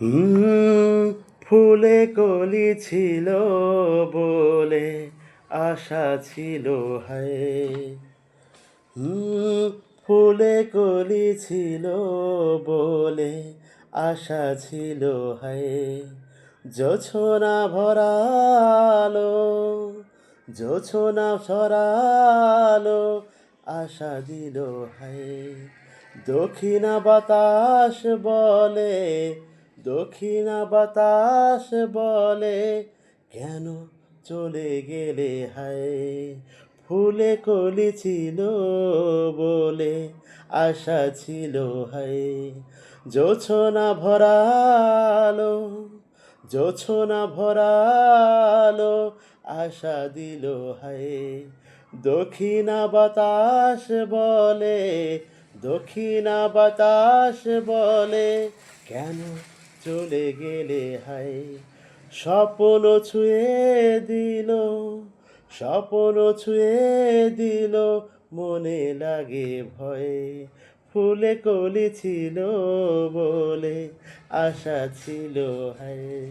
হুম, ফুলে কলি ছিল বলে আশা ছিল হায়। ফুলে কলি ছিল বলে আশা ছিল হায়। জোছনা ভরালো, জোছনা সরালো, আশা দিল হায়। দক্ষিণা বাতাস বলে, দক্ষিণা বাতাস বলে, কেন চলে গেলে হায়। ফুলে কলি ছিল বলে আশা ছিল হায়। জোছনা ভরালো, জোছনা ভরালো, আশা দিল হায়। দক্ষিণা বাতাস বলে, দক্ষিণা বাতাস বলে, কেন চলে গেলে হায়। স্বপ্ন ছুঁয়ে দিল, স্বপ্ন ছুঁয়ে দিল, মনে লাগে ভয়। ফুলে কলি ছিল বলে আশা ছিল হায়।